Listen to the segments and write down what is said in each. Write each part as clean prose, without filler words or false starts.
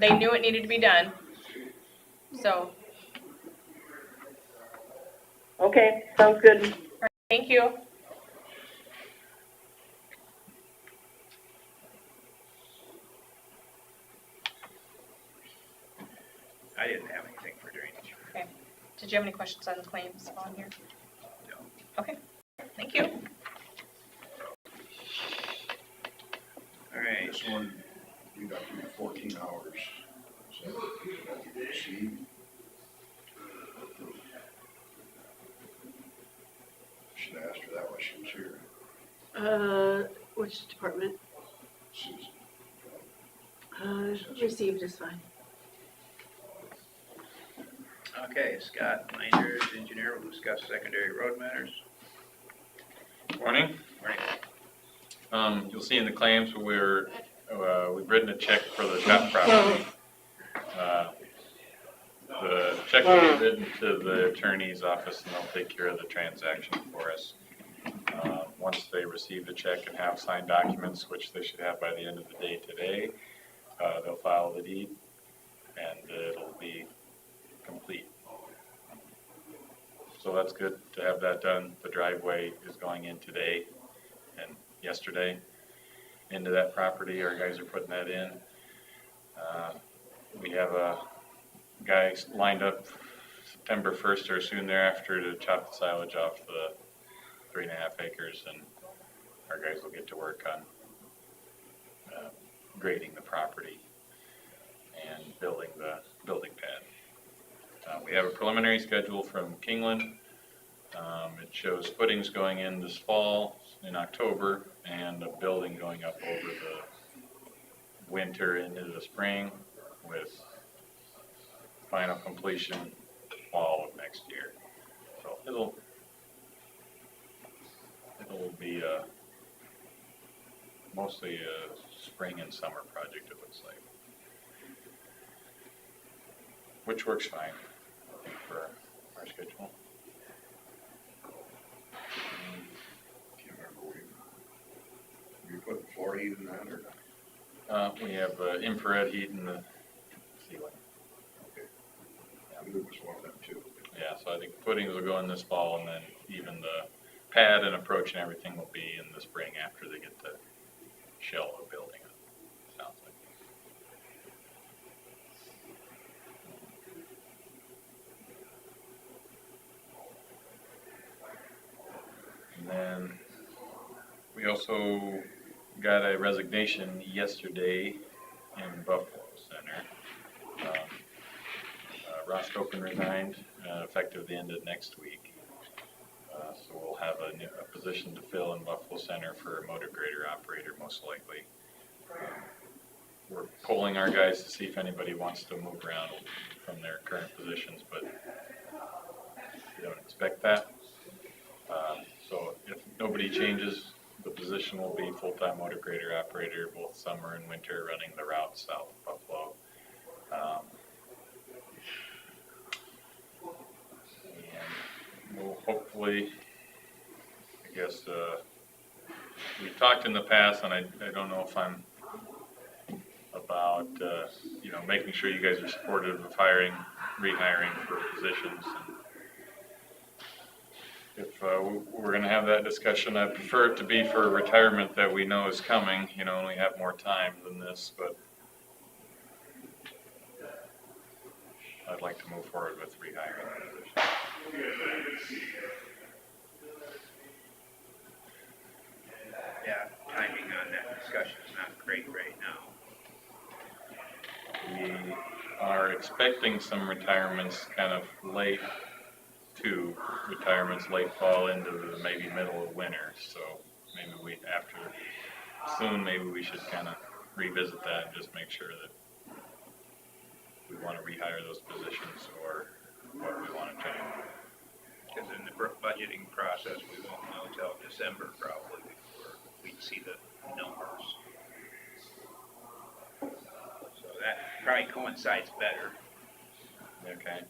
they knew it needed to be done. So, Okay, sounds good. thank you. I didn't have anything for drainage. Okay. Did you have any questions on the claims on here? No. Okay, thank you. All right. This one, we got to be 14 hours. So, see, should have asked her that while she was here. Which department? Susan. Received is fine. Okay, Scott Minders, engineer, will discuss secondary road matters. Morning. Morning. You'll see in the claims we've written a check for the shop property. The check will be written to the attorney's office and they'll take care of the transaction for us. Once they receive the check and have signed documents, which they should have by the end of the day today, they'll file the deed and it'll be complete. So that's good to have that done. The driveway is going in today and yesterday into that property. Our guys are putting that in. We have a guy lined up September 1st or soon thereafter to chop the silage off the 3.5 acres, and our guys will get to work on grading the property and building the building pad. We have a preliminary schedule from Kingland. It shows footings going in this fall in October and a building going up over the winter into the spring with final completion fall of next year. So it'll be mostly a spring and summer project, it looks like, which works fine, I think, for our schedule. Can't remember, we put floor heat in that or not? We have infrared heat in the ceiling. Okay. I knew it was one of them too. Yeah, so I think footings will go in this fall, and then even the pad and approach and everything will be in the spring after they get the shell of the building up, sounds like. And then we also got a resignation yesterday in Buffalo Center. Ross Copen resigned effective the end of next week. So we'll have a position to fill in Buffalo Center for a motor grader operator, most likely. We're polling our guys to see if anybody wants to move around from their current positions, but we don't expect that. So if nobody changes, the position will be full-time motor grader operator, both summer and winter, running the route south of Buffalo. And we'll hopefully, I guess, we've talked in the past, and I don't know if I'm about, making sure you guys are supportive of rehiring for positions. If we're going to have that discussion, I prefer it to be for retirement that we know is coming, and we have more time than this, but I'd like to move forward with rehiring the position. Yeah, timing on that discussion is not great right now. We are expecting some retirements kind of late fall into the maybe middle of winter, so maybe maybe we should kind of revisit that and just make sure that we want to rehire those positions or what we want to change. Because in the budgeting process, we won't know till December probably before we see the numbers. So that probably coincides better. Okay.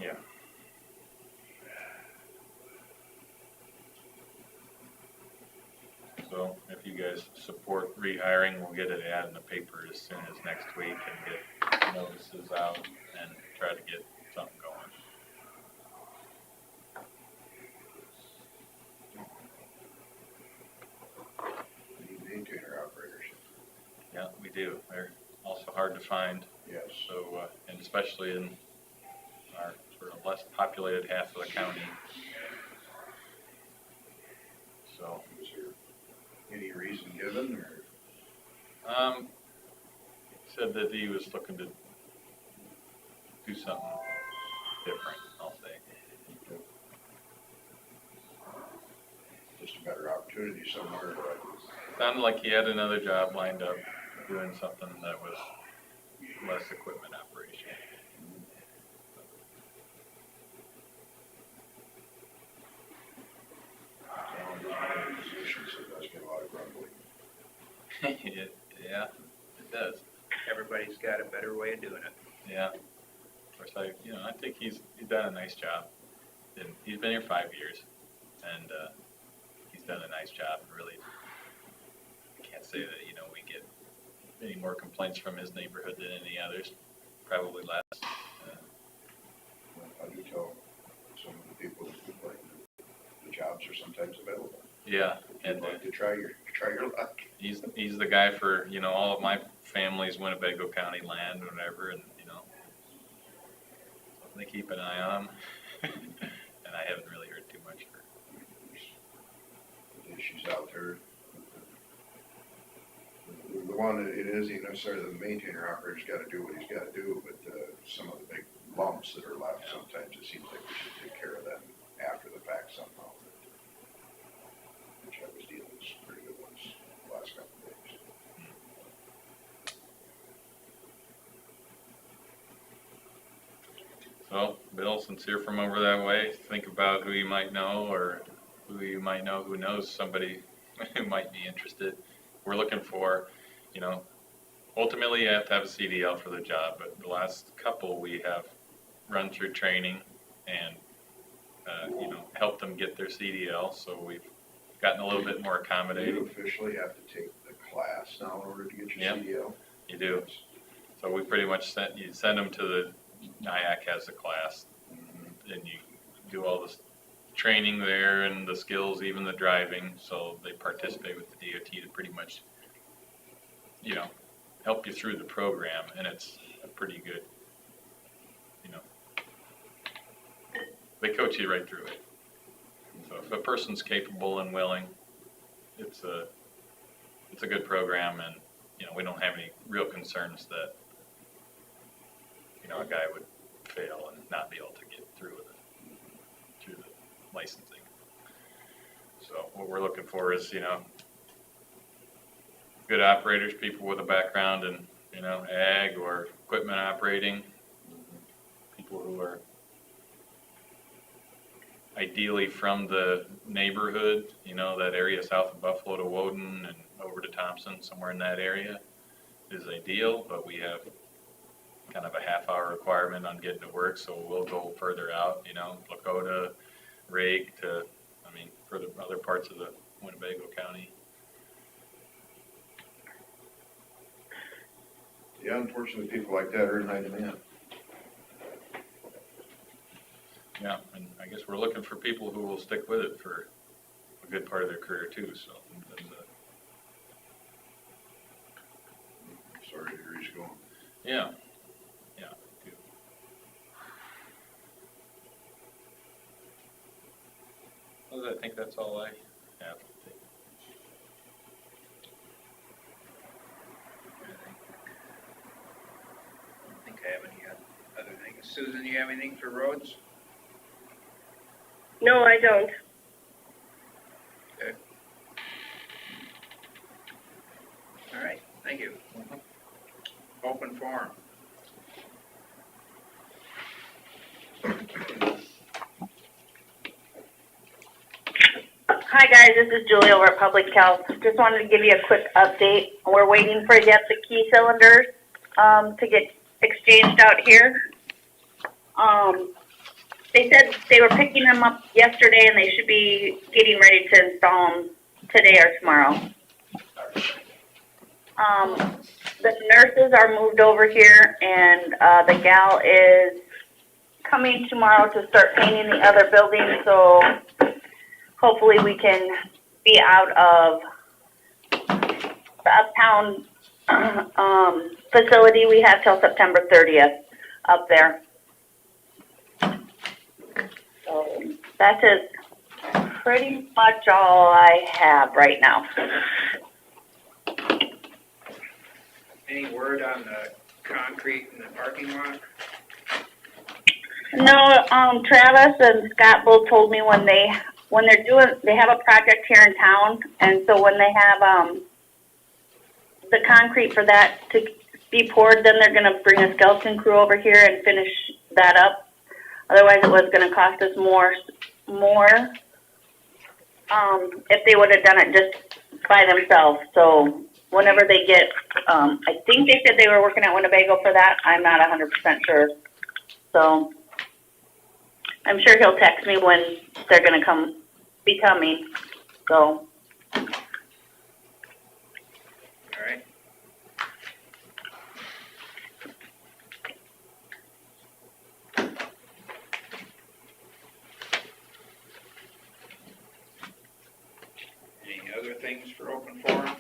Yeah. So if you guys support rehiring, we'll get an ad in the paper as soon as next week and get notices out and try to get something going. We need maintainer operators. Yeah, we do. They're also hard to find, Yes. so, and especially in our sort of less populated half of the county. So, Is there any reason given, or? said that he was looking to do something different, I'll say. Just a better opportunity somewhere, but Sounded like he had another job lined up, doing something that was less equipment operation. positions, it does get a lot of grumbling. Yeah, it does. Everybody's got a better way of doing it. Yeah. Of course, I think he's done a nice job. And he's been here 5 years, and he's done a nice job. And really, I can't say that we get any more complaints from his neighborhood than any others. Probably less. I do tell some of the people that complain that the jobs are sometimes available. Yeah, You'd and like to try your luck. he's the guy for all of my family's Winnebago County land or whatever, and they keep an eye on him. And I haven't really heard too much. She's out there. The one that it isn't necessarily the maintainer operator's got to do what he's got to do, but some of the big bumps that are left, sometimes it seems like we should take care of them after the fact somehow. Which I was dealing with some pretty good ones the last couple of days. So, Bill, since you're from over that way, think about who you might know or who you might know who knows somebody who might be interested. We're looking for, ultimately you have to have a CDL for the job, but the last couple we have run through training and, helped them get their CDL, so we've gotten a little bit more You accommodating. officially have to take the class now in order to get your Yep. CDL? You do. So we pretty much send them to the, NIAC has a class, and you do all this training there and the skills, even the driving, so they participate with the DOT to pretty much, help you through the program, and it's a pretty good, they coach you right through it. So if a person's capable and willing, it's a good program, and, we don't have any real concerns that, a guy would fail and not be able to get through the licensing. So what we're looking for is, good operators, people with a background in, ag or equipment operating, people who are ideally from the neighborhood, that area south of Buffalo to Woden and over to Thompson, somewhere in that area is ideal, but we have kind of a half-hour requirement on getting to work, so we'll go further out, Lakota, Rake to, further other parts of the Winnebago County. Yeah, unfortunately, people like that are in high demand. Yeah, and I guess we're looking for people who will stick with it for a good part of their career too, so. Sorry to hear he's going. Yeah. Good. Well, I think that's all I have. I don't think I have any other things. Susan, you have anything for roads? No, I don't. Okay. All right, thank you. Open forum. Hi guys, this is Julie over at Public Health. Just wanted to give you a quick update. We're waiting for yet the key cylinders to get exchanged out here. They said they were picking them up yesterday and they should be getting ready to install them today or tomorrow. The nurses are moved over here, and the gal is coming tomorrow to start painting the other building, so hopefully we can be out of the uptown facility we have till September 30th up there. So that is pretty much all I have right now. Any word on the concrete in the parking lot? No, Travis and Scott both told me when they're doing, they have a project here in town, and so when they have, the concrete for that to be poured, then they're gonna bring a skeleton crew over here and finish that up. Otherwise, it was gonna cost us more, if they would've done it just by themselves, so whenever they get, I think they said they were working at Winnebago for that, I'm not 100% sure, so. I'm sure he'll text me when they're gonna be coming, so. All right. Any other things for open forum?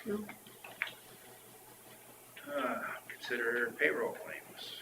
No. Consider payroll claims.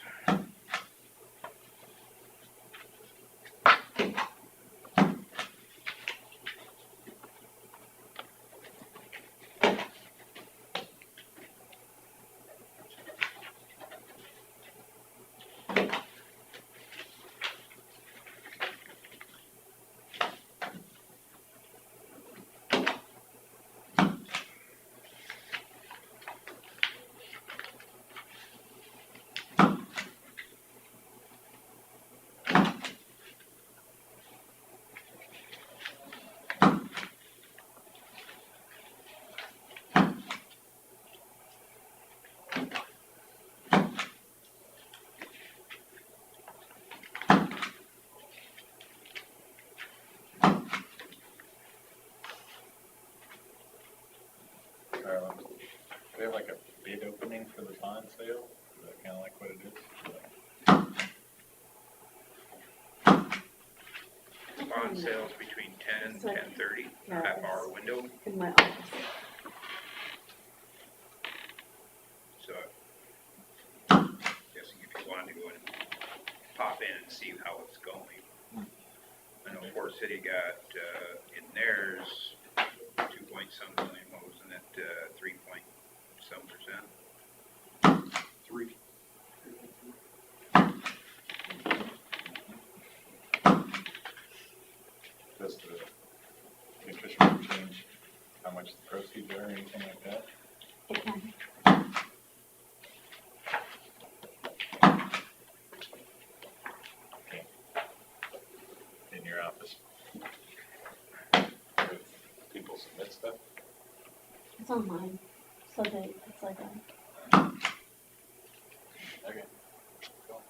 Carla, do they have like a bid opening for the bond sale? Is that kind of like what it is? Bond sales between 10 and It's like- 10:30, Yeah, half-hour window, In my office. so guessing if you wanted to go and pop in and see how it's going. I know Fort City got in theirs 2 point some million, what was it, 3 point some %? 3. Does the interest rate change how much the proceeds are or anything like that? It can. Okay. In your office? If people submit stuff? It's online, so it's like a, Okay. Cool.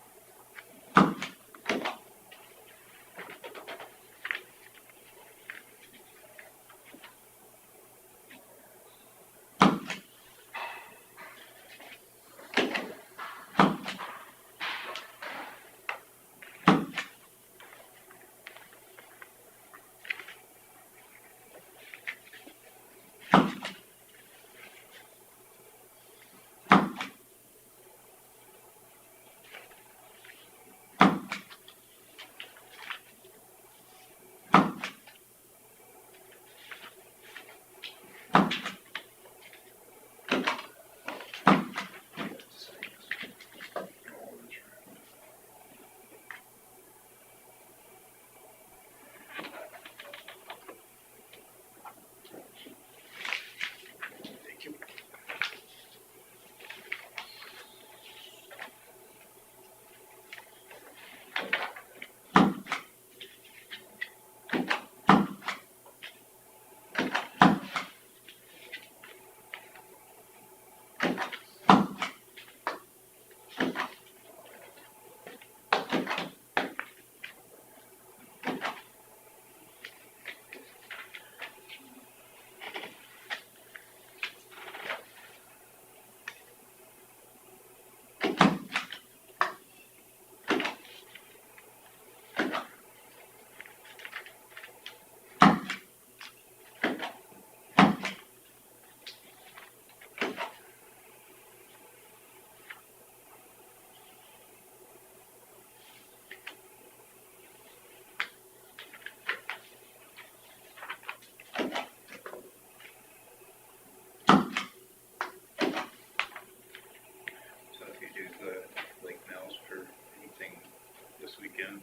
this weekend.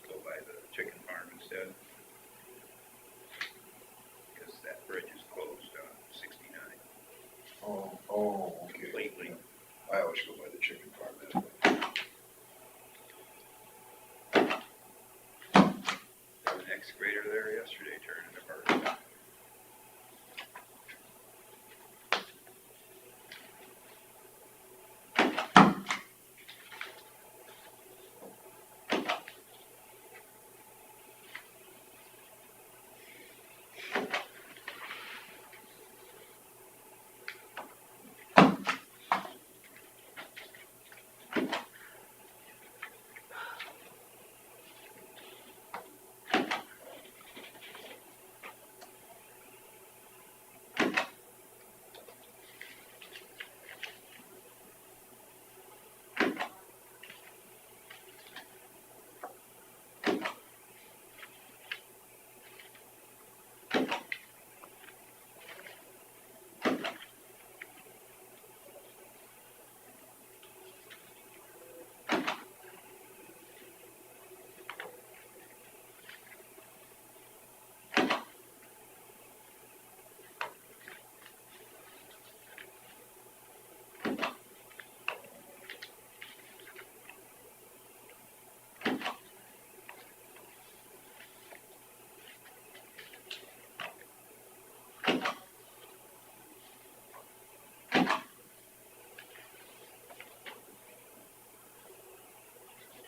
Go by the chicken farm instead. Because that bridge is closed on 69 Okay. lately. I always go by the chicken farm that way. There was an excavator there yesterday turning it apart.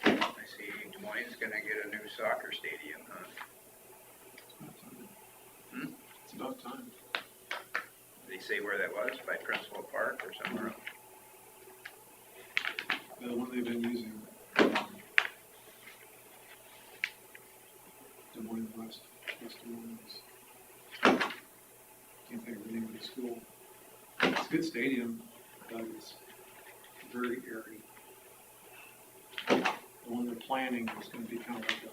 I see Des Moines gonna get a new soccer stadium, huh? It's about time. Did they say where that was, by Principal Park or somewhere else? The one they've been using. Des Moines West Des Moines. Can't think of the name of the school. It's a good stadium, but it's very airy. The one they're planning is gonna be kind of like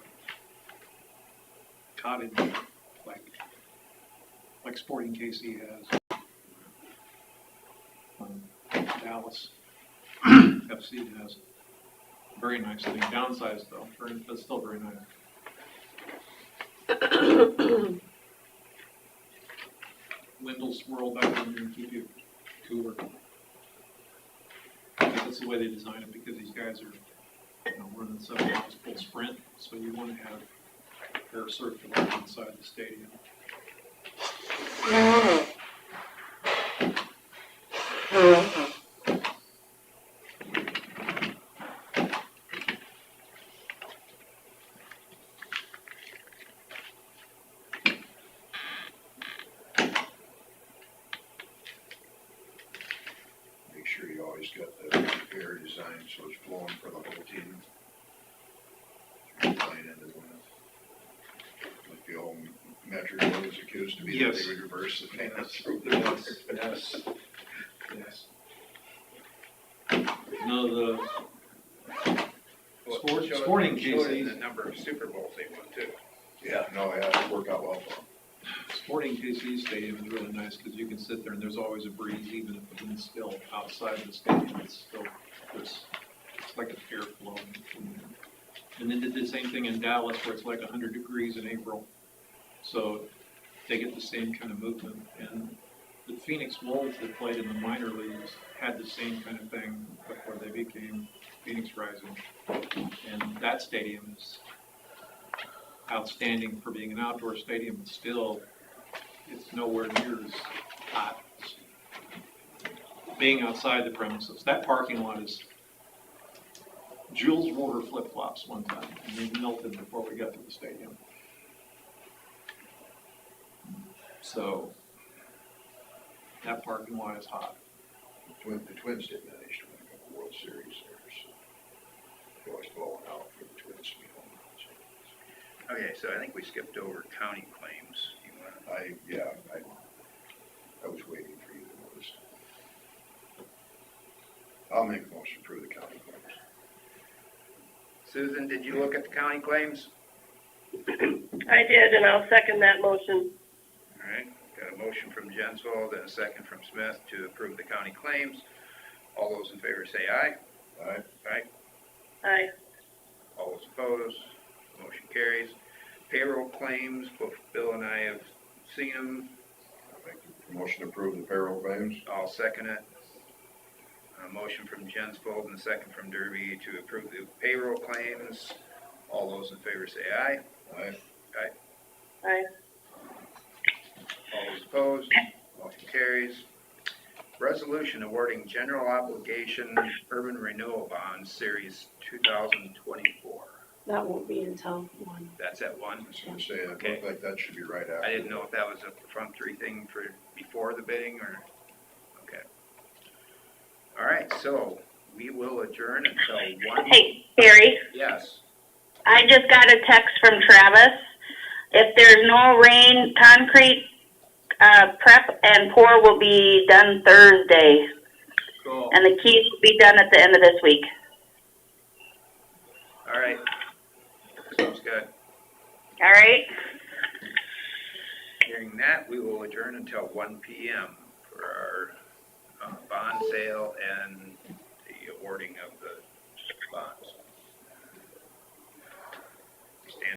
a cottage, like Sporting KC has. Dallas FC has. Very nice thing, downsized though, but still very nice. Windows swirl back in there and keep you cooler. That's the way they design it, because these guys are, running 7 miles full sprint, so you want to have air circulation inside the stadium. Make sure you always got the air designed so it's flowing for the whole team. Playing into one. Like the old metric was accused to be that Yes. they would reverse the fans through the Yes, yes. No, the Well, Sport- showed- Sporting showed in KC's. the number of Super Bowls they won too. Yeah, no, yeah, it worked out well for them. Sporting KC Stadium is really nice because you can sit there and there's always a breeze, even if the wind's still outside the stadium. It's still, it's like an airflow. And then did the same thing in Dallas where it's like 100 degrees in April. So they get the same kind of movement. And the Phoenix Wolves that played in the minor leagues had the same kind of thing before they became Phoenix Rising. And that stadium is outstanding for being an outdoor stadium, but still, it's nowhere near as hot as being outside the premises. That parking lot is, Jules wore her flip-flops one time, and they melted before we got to the stadium. So, that parking lot is hot. The Twins did manage to win a couple World Series there, so they're always blowing out for the Twins to be home. Okay, so I think we skipped over county claims. You wanna- I was waiting for you to notice. I'll make a motion to approve the county claims. Susan, did you look at the county claims? I did, and I'll second that motion. All right, got a motion from Jensvold and a second from Smith to approve the county claims. All those in favor say aye. All right, Aye. Aye. All those opposed, motion carries. Payroll claims, both Bill and I have seen them. I'll make the motion to approve the payroll claims. I'll second it. A motion from Jensvold and a second from Derby to approve the payroll claims. All those in favor say aye. Aye. Aye. All those opposed, motion carries. Resolution awarding general obligation urban renewal bonds, series 2024. That won't be until 1. That's at 1. I was gonna say, it Okay. looked like that should be right after. I didn't know if that was a perfunctory thing for before the bidding or, okay. All right, so we will adjourn until 1. Hey, Terry, Yes, I just got a text from Travis. If there's no rain, concrete, prep and pour will be done Thursday, cool. and the keys will be done at the end of this week. All right. Sounds good. All right? Hearing that, we will adjourn until 1 PM for our bond sale and the awarding of the bonds.